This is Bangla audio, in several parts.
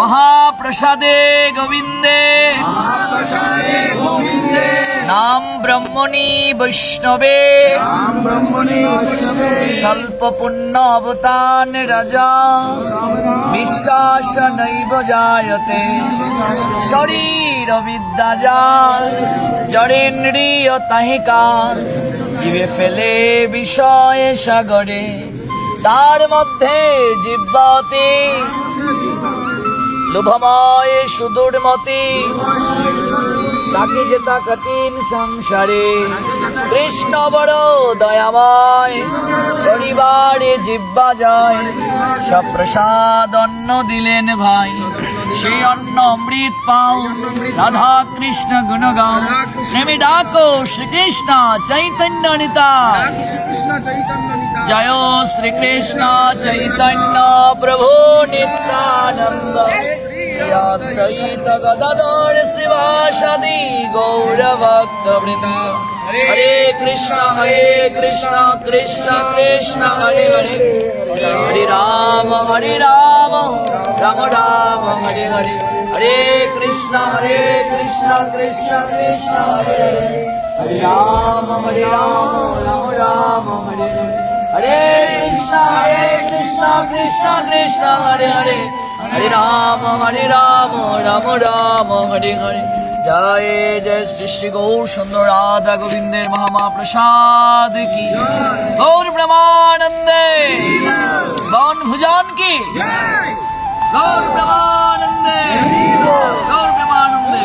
महाप्रसादे गोविंदे नाम ब्रह्मणि वैष्णवे स्वल्प पुण्य अवतान राजा विश्वास नैव जायते शरीर विद्या जड़ेन्द्रिय ताहिका जीवे फेले विषय सागरे तार मध्य जिह्वाते लोभमय सुदूरमति ताके जेता कठिन संसारे कृष्ण बड़ दयामय परिवारे जिह्वा যায় সপ্রসাদ অন্ন দিলেন ভাই সেই অন্ন অমৃত পাও রাধা কৃষ্ণ গুণ গাও প্রেমে ডাকো শ্রীকৃষ্ণ চৈতন্য নিতাই জয় শ্রীকৃষ্ণ চৈতন্য প্রভু নিত্যানন্দ শ্রী গদাধর শিবাসাদি গৌর ভক্তবৃন্দ হরে কৃষ্ণ কৃষ্ণ কৃষ্ণ হরে হরে হরে রাম রাম রাম হরে হরে হরে কৃষ্ণ কৃষ্ণ কৃষ্ণ হরে হরে হরে রাম রাম রাম হরে হরে হরে কৃষ্ণ কৃষ্ণ কৃষ্ণ হরে হরে হরে রাম রাম রাম হরে হরে জয় জয় শ্রী শ্রী গৌর সুন্দর রাধা গোবিন্দের মহাপ্রসাদ কি গৌর ব্রহ্মানন্দে বন ভুজন কি গৌর ব্রহ্মানন্দে গৌর ব্রহ্মানন্দে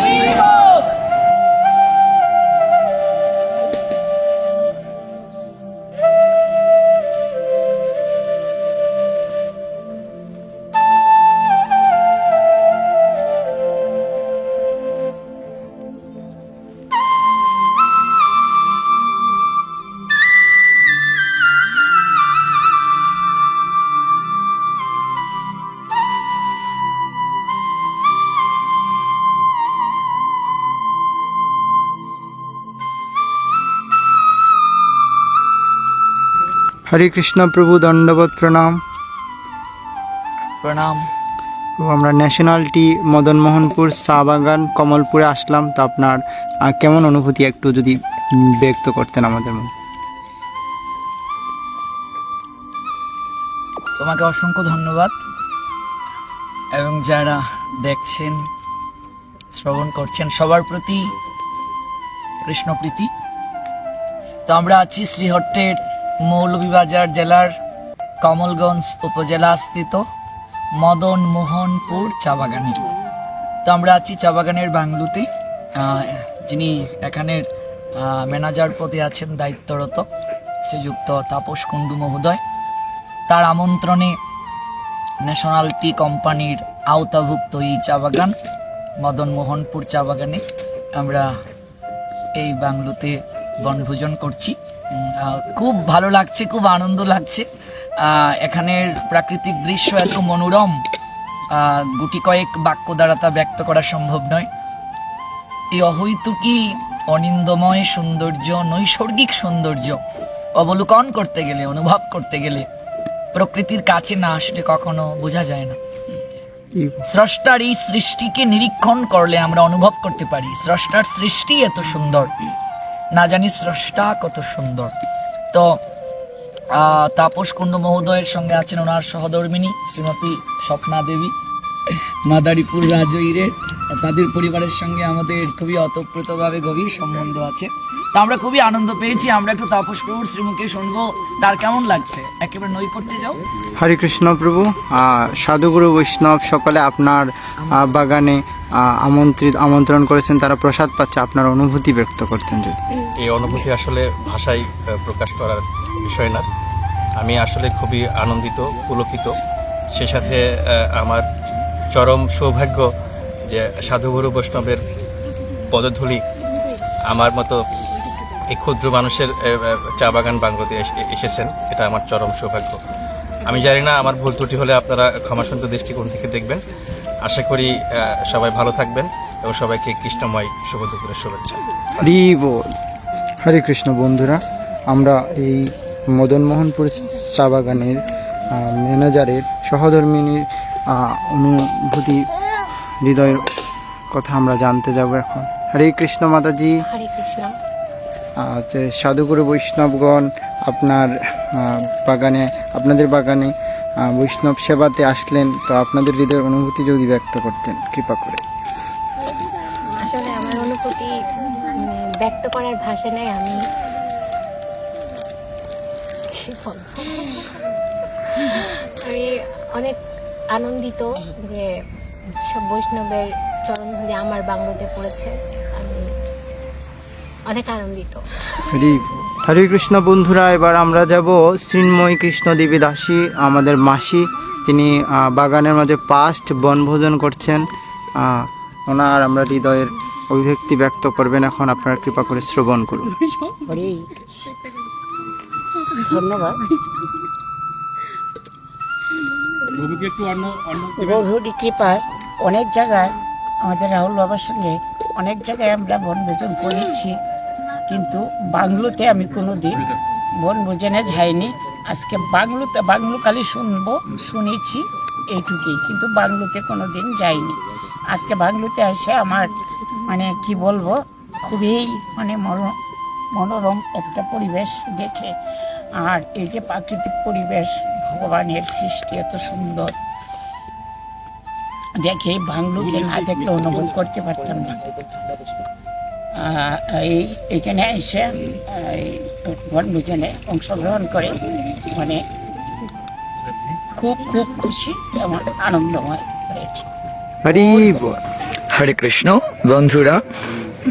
হরে কৃষ্ণ প্রভু, দণ্ডবত প্রণাম। প্রণাম। আমরা ন্যাশনাল টি মদনমোহনপুর চা বাগান কমলপুরে আসলাম, তো আপনার কেমন অনুভূতি একটু যদি ব্যক্ত করতেন আমাদের মধ্যে। তোমাকে অসংখ্য ধন্যবাদ এবং যারা দেখছেন শ্রবণ করছেন সবার প্রতি কৃষ্ণপ্রীতি। তো আমরা আছি শ্রীহট্টের মৌলভীবাজার জেলার কমলগঞ্জ উপজেলা স্থিত মদন মোহনপুর চা বাগানে। তো আমরা আছি চা বাগানের বাংলুতে। যিনি এখানের ম্যানেজার পদে আছেন দায়িত্বরত শ্রীযুক্ত তাপস কুণ্ডু মহোদয়, তার আমন্ত্রণে ন্যাশনাল টি কোম্পানির আওতাভুক্ত এই চা বাগান মদন মোহনপুর চা বাগানে আমরা এই বাংলুতে বনভোজন করছি। খুব ভালো লাগছে, খুব আনন্দ লাগছে। এখানের প্রাকৃতিক দৃশ্য এত মনোরম, গুটি কয়েক বাক্য দ্বারা তা ব্যক্ত করা সম্ভব নয়। এই অহৈতুকী অনিন্দময় সৌন্দর্য, নৈসর্গিক সৌন্দর্য অবলোকন করতে গেলে, অনুভব করতে গেলে প্রকৃতির কাছে না আসলে কখনো বোঝা যায় না। স্রষ্টার এই সৃষ্টিকে নিরীক্ষণ করলে আমরা অনুভব করতে পারি স্রষ্টার সৃষ্টি এত সুন্দর, না জানি স্রষ্টা কত সুন্দর। তো তাপস কুণ্ডু মহোদয়ের সঙ্গে আছেন ওনার সহধর্মিনী শ্রীমতী স্বপ্না দেবী, মাদারীপুর রাজৈরের। তাদের পরিবারের সঙ্গে আমাদের খুবই অতপ্রতভাবে গভীর সম্বন্ধ আছে। তো আমরা খুবই আনন্দ পেয়েছি। আমরা একটু তাপস প্রভুর শ্রীমুখে শুনবো তার কেমন লাগছে। একেবারে নৈকট্যে যাও। হরে কৃষ্ণ প্রভু। সাধুগুরু বৈষ্ণব সকলে আপনার বাগানে আমন্ত্রণ করেছেন, তারা প্রসাদ পাচ্ছে, আপনার অনুভূতি ব্যক্ত করতেন যদি। এই অনুভূতি আসলে ভাষায় প্রকাশ করার বিষয় না। আমি আসলে খুবই আনন্দিত, পুলকিত। সে সাথে আমার চরম সৌভাগ্য যে সাধুগুরু বৈষ্ণবের পদধূলি আমার মতো এই ক্ষুদ্র মানুষের চা বাগান বাংলোতে এসেছেন, এটা আমার চরম সৌভাগ্য। আমি জানি না, আমার ভুল ত্রুটি হলে আপনারা ক্ষমাসুন্দর দৃষ্টিকোণ থেকে দেখবেন। আশা করি সবাই ভালো থাকবেন এবং সবাইকে কৃষ্ণময় শুভ দুপুরের শুভেচ্ছা। হরি বল। হরে কৃষ্ণ বন্ধুরা, আমরা এই মদনমোহনপুর চা বাগানের ম্যানেজারের সহধর্মিনীর অনুভূতি, হৃদয়ের কথা আমরা জানতে যাব এখন। হরে কৃষ্ণ মাতাজি। হরে কৃষ্ণ। সাধুগুরু বৈষ্ণবগণ আপনার আপনাদের বাগানে বৈষ্ণব সেবাতে আসলেন, তো আপনাদের হৃদয়ের অনুভূতি যদি ব্যক্ত করতেন কৃপা করে। আসলে আমার অনুভূতি ব্যক্ত করার ভাষা নেই। আমি অনেক আনন্দিত যে সব বৈষ্ণবের চরণধূলি আমার বাংলোতে পড়েছে। আমি অনেক আনন্দিত। হরে কৃষ্ণ বন্ধুরা, এবার আমরা যাব শ্রীময়ী কৃষ্ণ দেবী দাসী, আমাদের মাসি। তিনি বাগানের মাঝে পাস্ট বনভোজন করছেন। ওনার আমরা হৃদয়ের অভিব্যক্তি ব্যক্ত করবেন এখন, আপনারা কৃপা করে শ্রবণ করুন। ধন্যবাদ। প্রভুর কৃপায় অনেক জায়গায় আমাদের রাহুল বাবার সঙ্গে অনেক জায়গায় আমরা বনভোজন করেছি, কিন্তু বাংলোতে আমি কোনো দিন বনভোজনে যাইনি। আজকে বাংলো খালি শুনেছি এইটুকুই, কিন্তু বাংলোতে কোনো দিন যাইনি। আজকে বাংলোতে এসে আমার মানে কি বলবো, খুবই মানে মনোরম একটা পরিবেশ দেখে, আর এই যে প্রাকৃতিক পরিবেশ, ভগবানের সৃষ্টি এত সুন্দর দেখে বাংলোকে না দেখলে অনুভব করতে পারতাম না। এইখানে এসে বনভোজনে অংশগ্রহণ করে মানে খুব খুব খুশি এবং আনন্দময় হয়েছে। হরে কৃষ্ণ বন্ধুরা,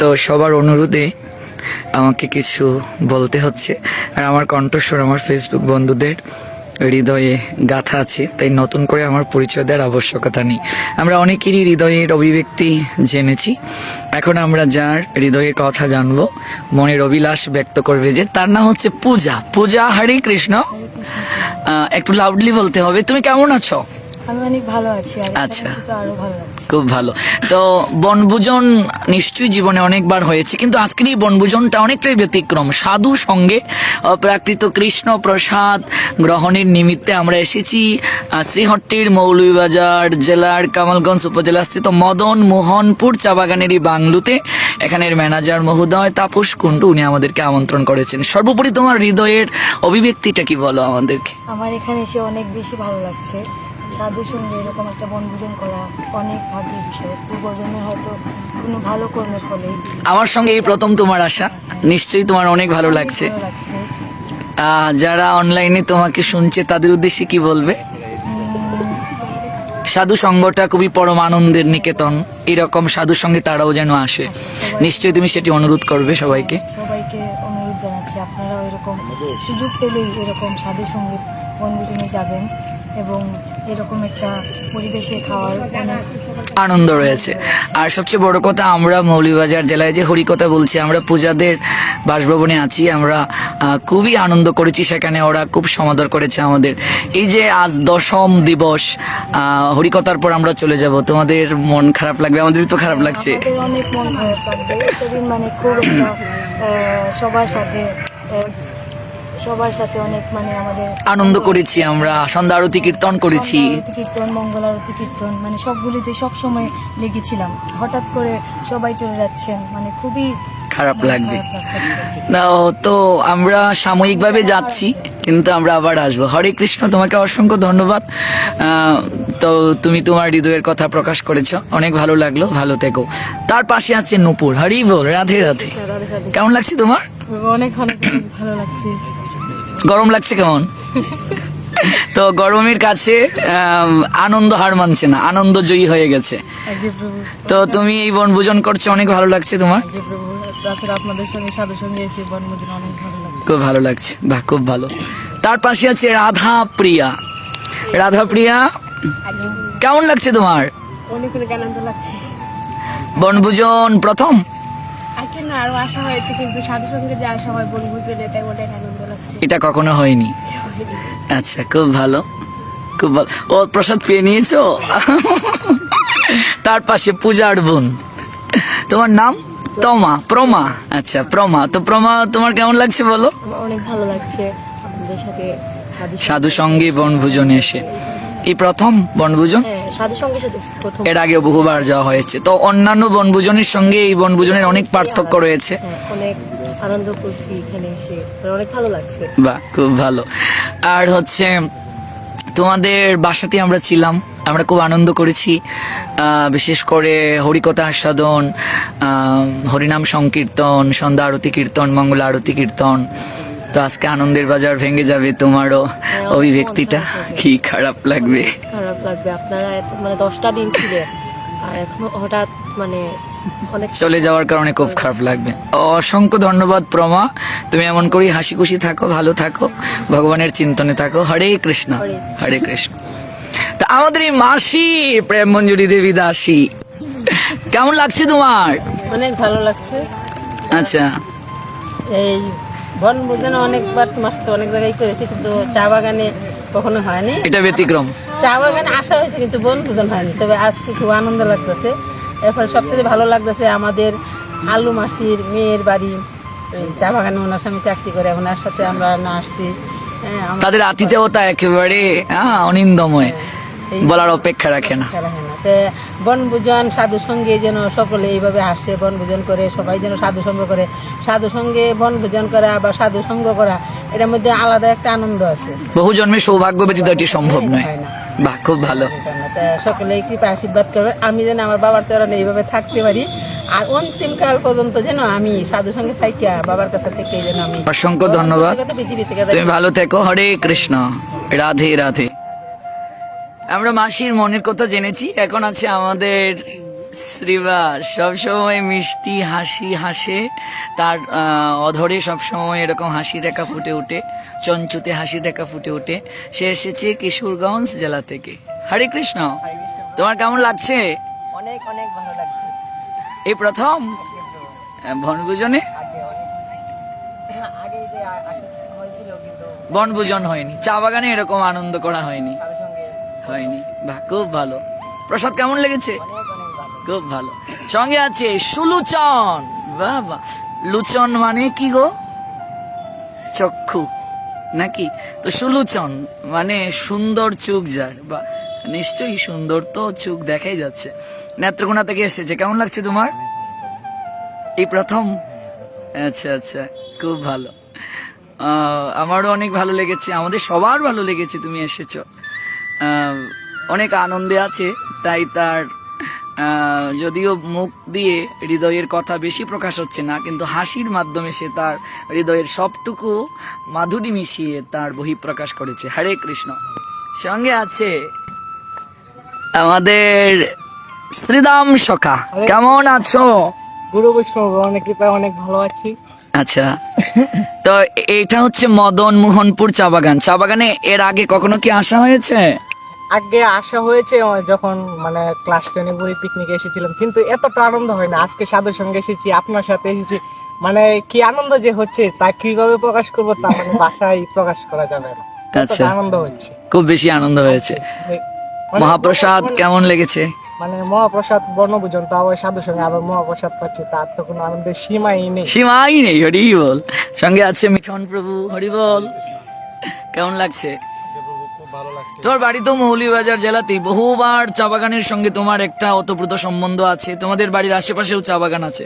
তো সবার অনুরোধে আমাকে কিছু বলতে হচ্ছে, আর আমার কণ্ঠস্বর আমার ফেসবুক বন্ধুদের হৃদয়ে গাথা আছে, তাই নতুন করে আমার পরিচয় দেওয়ার আবশ্যকতা নেই। আমরা অনেকেরই হৃদয়ের অভিব্যক্তি জেনেছি, এখন আমরা যার হৃদয়ের কথা জানবো, মনের অভিলাষ ব্যক্ত করবে, যে তার নাম হচ্ছে পূজা। পূজা, হরে কৃষ্ণ। একটু লাউডলি বলতে হবে। তুমি কেমন আছো? আমি অনেক ভালো আছি। আচ্ছা, আরো ভালো লাগছে। খুব ভালো। তো বনভোজন নিশ্চয়ই জীবনে অনেকবার হয়েছে, কিন্তু আজকের এই বনভোজনটা অনেকটাই ব্যতিক্রম। সাধু সঙ্গে প্রাকৃত কৃষ্ণ প্রসাদ গ্রহণের নিমিত্তে আমরা এসেছি শ্রীহট্টির মৌলভীবাজার জেলার কামালগঞ্জ উপজেলাস্থিত মদন মোহনপুর চা বাগানের এই বাংলোতে। এখানের ম্যানেজার মহোদয় তাপস কুণ্ডু, উনি আমাদেরকে আমন্ত্রণ করেছেন। সর্বোপরি তোমার হৃদয়ের অভিব্যক্তিটা কি বলো আমাদেরকে। আমার এখানে এসে অনেক বেশি ভালো লাগছে। সাধুর সঙ্গে এরকম একটা বনভোজন করা অনেক ভাগ্যের বিষয়। পূর্বজন্মে হয়তো কোনো ভালো কর্মের ফলে আমার সঙ্গে এই প্রথম তোমার আসা, নিশ্চয়ই তোমার অনেক ভালো লাগছে। যারা অনলাইনে তোমাকে শুনছে তাদের উদ্দেশ্যে কি বলবে? সাধু সঙ্গটা খুবই পরম আনন্দের নিকেতন, এরকম সাধুর সঙ্গে তারাও যেন আসে। নিশ্চয়ই তুমি সেটি অনুরোধ করবে সবাইকে। সবাইকে অনুরোধ জানাচ্ছি, আপনারাও এরকম সুযোগ পেলেই এরকম সাধু সঙ্গীত বনভোজনে যাবেন এবং এরকম একটা পরিবেশে খাওয়ার অনেক আনন্দ রয়েছে। আর সবচেয়ে বড় কথা, আমরা মৌলভীবাজার জেলায় যে হরিকথা বলছি, আমরা পূজাদের বাসভবনে আছি, আমরা খুবই আনন্দ করেছি সেখানে। ওরা খুব সমাদর করেছে আমাদের। এই যে আজ 10ম দিবস, হরিকথার পর আমরা চলে যাব, তোমাদের মন খারাপ লাগবে, আমাদের তো খারাপ লাগছে। আমাদের অনেক মন খারাপ লাগবে। সেদিন মানে খুব একটা সবার সাথে অনেক মানে আমাদের আনন্দ করেছি। আমরা সন্ধ্যা আরতি কীর্তন করেছি, কীর্তন, মঙ্গল আরতি কীর্তন, মানে সবগুলিতে সব সময় লেগেছিলাম। হঠাৎ করে সবাই চলে যাচ্ছেন, মানে খুবই খারাপ লাগবে না। তো আমরা সাময়িকভাবে যাচ্ছি, কিন্তু আমরা আবার আসবো। হরে কৃষ্ণ, তোমাকে অসংখ্য ধন্যবাদ। তো তুমি তোমার হৃদয়ের কথা প্রকাশ করেছো, অনেক ভালো লাগলো, ভালো থেকো। তার পাশে আছে নূপুর। হরি বল, রাধে রাধে। কেমন লাগছে তোমার? অনেক অনেক অনেক ভালো লাগছে। গরম লাগছে কেমন? তো গরমের কাছে আনন্দ হার মানছে না, আনন্দ জয়ী হয়ে গেছে। আগে প্রভু, তো তুমি এই বনভোজন করছো, অনেক ভালো লাগছে তোমার? আগে প্রভু, তাছাড়া আপনাদের সঙ্গে সাধু সঙ্গে এসে বনভোজন অনেক ভালো লাগছে। খুব ভালো লাগছে, বাহ খুব ভালো। তার পাশে আছে রাধা প্রিয়া। রাধা প্রিয়া, কেমন লাগছে তোমার? অনেক অনেক আনন্দ লাগছে। বনভোজন প্রথম? আগে না আরো আসা হয়েছে, কিন্তু সাধু সঙ্গে যে আসা হয় বনভোজন, এটাই অনেক আনন্দ লাগছে। এটা কখনো হয়নি? আচ্ছা, খুব ভালো, খুব ভালো। ও প্রসাদ পেয়ে নিয়েছো? তার পাশে পূজার বোন, তোমার নাম? প্রমা। আচ্ছা প্রমা, তো প্রমা তোমার কেমন লাগছে বলো? আমার অনেক ভালো লাগছে আপনাদের সাথে সাধু সঙ্গে বনভোজনে এসে এই প্রথম বনভোজন? সাধু সঙ্গে সাথে প্রথম। এর আগে বহুবার যাওয়া হয়েছে, তো অন্যান্য বনভোজনের সঙ্গে এই বনভোজনের অনেক পার্থক্য রয়েছে। অনেক আনন্দ করছি এখানে এসে, অনেক ভালো লাগছে। বাহ খুব ভালো। আর হচ্ছে তোমাদের বাসাতে আমরা ছিলাম, আমরা খুব আনন্দ করেছি, বিশেষ করে হরিকথা আস্বাদন, হরিনাম সংকীর্তন, সন্ধ্যা আরতি কীর্তন, মঙ্গল আরতি কীর্তন। তো আজকে আনন্দের বাজার ভেঙে যাবে, তোমারও অভিব্যক্তিটা কি খারাপ লাগবে? খারাপ লাগবে, আপনারা মানে 10টা দিন ছিলেন আর এখন হঠাৎ মানে অনেক চলে যাওয়ার কারণে খুব খারাপ লাগবে। অসংখ্য ধন্যবাদ প্রমা, তুমি এমন করেই হাসি খুশি থাকো, ভালো থাকো, ভগবানের চিন্তনে থাকো। হরে কৃষ্ণ, হরে কৃষ্ণ। তা আমাদের এই মাসি প্রেম মঞ্জুরি দেবী দাসী, কেমন লাগছে তোমার? অনেক ভালো লাগছে। আচ্ছা, এই বনভোজনে অনেকবার তোমার সাথে অনেক জায়গায় করেছি, কিন্তু চা বাগানে কখনো হয়নি। এটা ব্যতিক্রম। চা বাগানে আসা হয়েছে কিন্তু বনভোজন হয়নি, তবে আজকে খুব আনন্দ লাগতেছে। এরপরে সবথেকে ভালো লাগতেছে আমাদের আলু মাসির মেয়ের বাড়ি ওই চা বাগানে, ওনার স্বামী চাকরি করে, ওনার সাথে আমরা না আসছি। হ্যাঁ, তাদের আতিথেয়তা একেবারে অনিন্দময়, বলার অপেক্ষা রাখে না। বনভোজন সাধু সঙ্গে যেন সকলে এইভাবে আসে, বনভোজন করে, সবাই যেন সাধু সঙ্গ করে। সাধু সঙ্গে বনভোজন করা বা সাধু সঙ্গ করা, এটার মধ্যে আলাদা একটা আনন্দ আছে। বহু জন্মের সৌভাগ্য ব্যতীত এটি সম্ভব নয়। হয় না। বাহ খুব ভালো। সকলে কৃপা আশীর্বাদ করবে, আমি যেন আমার বাবার চরণে এইভাবে থাকতে পারি, আর অন্তিম কাল পর্যন্ত যেন আমি সাধু সঙ্গে থাকিয়া বাবার কাছে থেকে যেন আমি। অসংখ্য ধন্যবাদ, পৃথিবী থেকে তুমি ভালো থেকো। হরে কৃষ্ণ, রাধে রাধে। আমরা মাসির মনের কথা জেনেছি, এখন আছে আমাদের শ্রীবাস। সবসময় মিষ্টি হাসি হাসে, তার অধরে সবসময় এরকম হাসি রেখা ফুটে ওঠে, চঞ্চুতে হাসি রেখা ফুটে ওঠে। সে এসেছে কিশোরগঞ্জ জেলা থেকে। হরে কৃষ্ণ, তোমার কেমন লাগছে? অনেক অনেক ভালো লাগছে। এই প্রথম বনভোজনে? আগে যে হয়েছিল কিন্তু বনভোজন হয়নি, চা বাগানে এরকম আনন্দ করা হয়নি, হয়নি। বাহ খুব ভালো। প্রসাদ কেমন লেগেছে? খুব ভালো। সঙ্গে আছে সুলুচন। বাহ বাহ, লুচন মানে কি গো? চক্ষু নাকি? তো সুলুচন মানে সুন্দর চোখ যার। বা নিশ্চয়ই সুন্দর, তো চোখ দেখাই যাচ্ছে। নেত্রকোনা থেকে এসেছে, কেমন লাগছে তোমার? এই প্রথম? আচ্ছা আচ্ছা, খুব ভালো। আমারও অনেক ভালো লেগেছে, আমাদের সবার ভালো লেগেছে তুমি এসেছো। অনেক আনন্দে আছে, তাই তার যদিও মুখ দিয়ে হৃদয়ের কথা বেশি প্রকাশ হচ্ছে না, কিন্তু হাসির মাধ্যমে সে তার হৃদয়ের সবটুকু মাধুরী মিশিয়ে তার বহিঃপ্রকাশ করেছে। হরে কৃষ্ণ। সঙ্গে আছে আমাদের শ্রীদাম সখা, কেমন আছো? গুরু বৈষ্ণব অনেক কৃপায় অনেক ভালো আছি। আচ্ছা, তো এটা হচ্ছে মদন মোহনপুর চা বাগান। চা বাগানে এর আগে কখনো কি আসা হয়েছে? আগে আসা হয়েছে যখন মানে ক্লাস 10-এ পড়ি, পিকনিকে এসেছিলাম, কিন্তু এতটা আনন্দ হয় না। আজকে সাধুর সঙ্গে এসেছি, আপনার সাথে এসেছি, মানে কি আনন্দ যে হচ্ছে তা কিভাবে প্রকাশ করবো, তা মানে ভাষায় প্রকাশ করা যাবে না। আচ্ছা, আনন্দ হচ্ছে, খুব বেশি আনন্দ হয়েছে। মানে মহাপ্রসাদ কেমন লেগেছে? মানে মহাপ্রসাদ বর্ণভোজন, তো আবার সাধুর সঙ্গে আবার মহাপ্রসাদ পাচ্ছি, তার তো কোনো আনন্দের সীমাই নেই। সীমাই নেই। হরি বল। সঙ্গে আছে মিঠন প্রভু। হরি বল। কেমন লাগছে? তোমার বাড়ি তো মৌলভীবাজার জেলাতেই, বহুবার চা বাগানের সঙ্গে তোমার একটা ওতপ্রোত সম্বন্ধ আছে, তোমাদের বাড়ির আশেপাশেও চা বাগান আছে,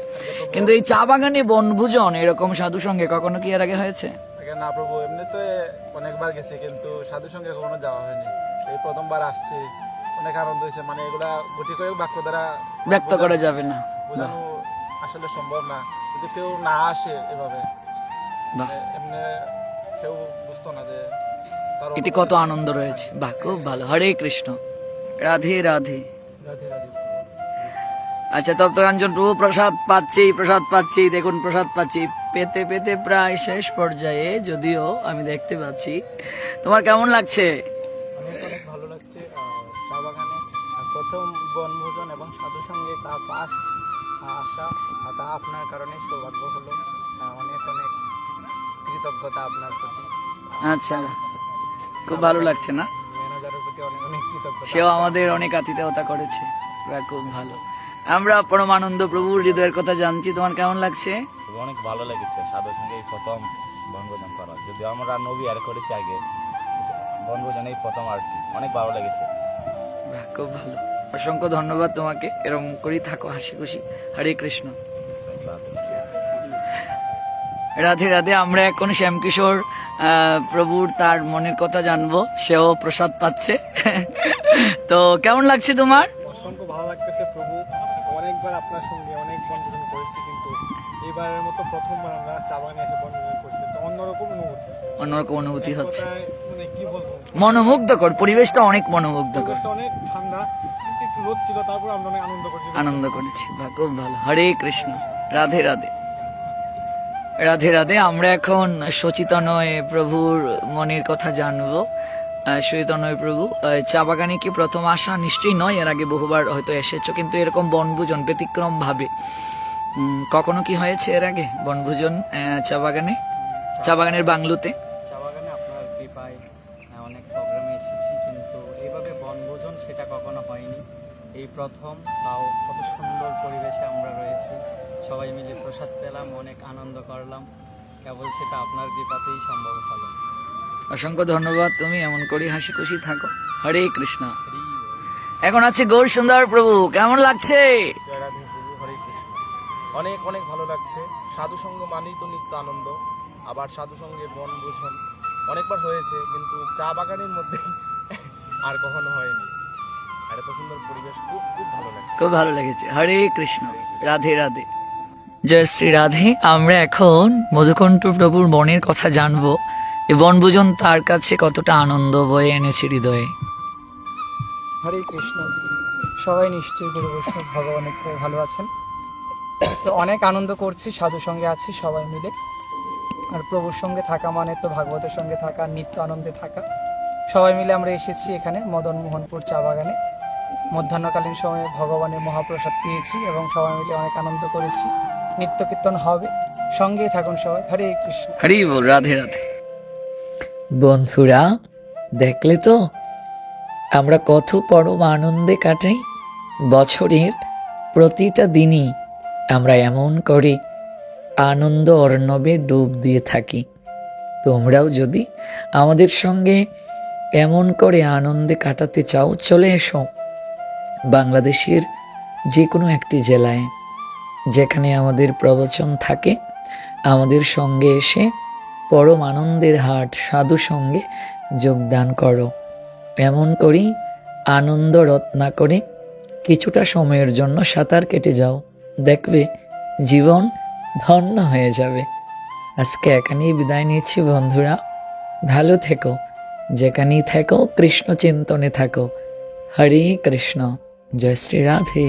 কিন্তু এই চা বাগানে বনভোজন এরকম সাধু সঙ্গে কখনো কি এর আগে হয়েছে? না প্রভু, এমনিতে অনেকবার গেছি, কিন্তু সাধুর সঙ্গে কখনো যাওয়া হয়নি। এই প্রথমবার আসছি, অনেক আনন্দ হয়েছে। মানে এগুলা গুটি কয়েক বাক্য দ্বারা ব্যক্ত করা যাবে না। বোঝানো আসলে সম্ভব না, যদি কেউ না আসে এভাবে। বাহ। এমনি কেউ বুঝতো না যে তার এটি কত আনন্দ রয়েছে। বাহ, খুব ভালো। হরে কৃষ্ণ, রাধে রাধে। রাধে রাধে। আচ্ছা, তপ্তকাঞ্চন প্রভু প্রসাদ পাচ্ছি, দেখুন প্রসাদ পাচ্ছি, পেতে পেতে প্রায় শেষ পর্যায়ে, যদিও আমি দেখতে পাচ্ছি। তোমার কেমন লাগছে? আমার তো অনেক ভালো লাগছে। চা বাগানে প্রথম বনভোজন এবং সাধু সঙ্গে তা ফার্স্ট আসা, তা আপনার কারণে সৌভাগ্য হলো। অনেক অনেক কৃতজ্ঞতা আপনার প্রতি, আচ্ছা, খুব ভালো লাগছে না? ম্যানেজারের প্রতি অনেক অনেক কৃতজ্ঞতা। সেও আমাদের অনেক আতিথেয়তা করেছে। বাহ, খুব ভালো। আমরা পরমানন্দ প্রভুর হৃদয়ের কথা জানছি। তোমার কেমন লাগছে? অনেক ভালো লেগেছে সাধুর সঙ্গে এই প্রথম বনভোজন করা, যদি আমরা নবী আর করেছি আগে, বনভোজন এই প্রথম আর কি, অনেক ভালো লেগেছে। বাহ, খুব ভালো। অসংখ্য ধন্যবাদ তোমাকে। এরকম করেই থাকো হাসি খুশি। হরে কৃষ্ণ, রাধে রাধে। আমরা এখন শ্যামকিশোর প্রভুর তার মনের কথা জানবো। সেও প্রসাদ পাচ্ছে। তো কেমন লাগছে তোমার? অসংখ্য ভালো লাগতেছে প্রভু। অনেকবার আপনার সঙ্গে অনেক বনভোজন করেছি, কিন্তু এবারের মতো প্রথমবার আমরা চা বাগানে এসে বনভোজন করছি, তো অন্যরকম অনুভূতি। অন্যরকম অনুভূতি হচ্ছে, কথায় মানে কি বলবো, মনোমুগ্ধকর। পরিবেশটা অনেক মনোমুগ্ধকর। পরিবেশটা অনেক ঠান্ডা, কিন্তু একটু রোদ ছিল, তারপর আমরা অনেক আনন্দ করছি। আনন্দ করেছি। বাহ, খুব ভালো। হরে কৃষ্ণ, রাধে রাধে। রাধে রাধে। আমরা এখন সচিতনয় প্রভুর মনের কথা জানবো। সচিতনয় প্রভু, চা বাগানে কি প্রথম আসা? নিশ্চয়ই নয়, এর আগে বহুবার হয়তো এসেছো, কিন্তু এরকম বনভোজন ব্যতিক্রম ভাবে কখনো কি হয়েছে এর আগে বনভোজন চা বাগানে, চা বাগানের বাংলোতে? চা বাগানে আপনার কৃপায় অনেক প্রোগ্রামে এসেছি, কিন্তু এইভাবে বনভোজন সেটা কখনো হয়নি। এই প্রথম, তাও কত সুন্দর পরিবেশে আমরা রয়েছি, সবাই মিলে প্রসাদ পেলাম, অনেক আনন্দ করলাম। কেবল সেটা আপনার কৃপাতেই সম্ভব হলো। অসংখ্য ধন্যবাদ। তুমি এমন করে হাসি খুশি থাকো। হরে কৃষ্ণ। এখন আছে গৌর সুন্দর প্রভু, কেমন লাগছে? জয় রাধে প্রভু, হরে কৃষ্ণ। অনেক অনেক ভালো লাগছে। সাধু সঙ্গ মানেই তো নিত্য আনন্দ। আবার সাধু সঙ্গে বনভোজন অনেকবার হয়েছে, কিন্তু চা বাগানের মধ্যে আর কখনো হয়নি। আর এত সুন্দর পরিবেশ, খুব খুব ভালো লাগছে। খুব ভালো লেগেছে। হরে কৃষ্ণ, রাধে রাধে। জয় শ্রী রাধে। আমরা এখন মধুকণ্ঠ প্রভুর মনের কথা জানবো। এই বনভোজন তার কাছে কতটা আনন্দ বয়ে এনেছে হৃদয়ে। হরে কৃষ্ণ। সবাই নিশ্চয়ই গুরু বৈষ্ণব ভগবানের খুব ভালো আছেন। তো অনেক আনন্দ করছি, সাধুর সঙ্গে আছি সবাই মিলে। আর প্রভুর সঙ্গে থাকা মানে তো ভাগবতের সঙ্গে থাকা, নিত্য আনন্দে থাকা। সবাই মিলে আমরা এসেছি এখানে মদন মোহনপুর চা বাগানে। মধ্যাহ্নকালীন সময়ে ভগবানের মহাপ্রসাদ পেয়েছি এবং সবাই মিলে অনেক আনন্দ করেছি। নিত্য কীর্তন হবে, সঙ্গেই থাকুন সবাই। হরে কৃষ্ণ। হরি বল, রাধে রাধে। বন্ধুরা, দেখলে তো আমরা কত পরম আনন্দে কাটাই। বছরের প্রতিটা দিনই আমরা এমন করে আনন্দ অর্ণবে ডুব দিয়ে থাকি। তোমরাও যদি আমাদের সঙ্গে এমন করে আনন্দে কাটাতে চাও, চলে এসো বাংলাদেশের যে কোনো একটি জেলায়, যেখানে আমাদের প্রবচন থাকে। আমাদের সঙ্গে এসে পরম আনন্দের হাট সাধু সঙ্গে যোগদান করো। এমন করি আনন্দ রত্না করে কিছুটা সময়ের জন্য সাঁতার কেটে যাও, দেখবে জীবন ধন্য হয়ে যাবে। আজকে এখানেই বিদায় নিচ্ছি বন্ধুরা। ভালো থেকো, যেখানেই থাকো কৃষ্ণ চিন্তনে থাকো। হরে কৃষ্ণ। জয় শ্রী রাধে।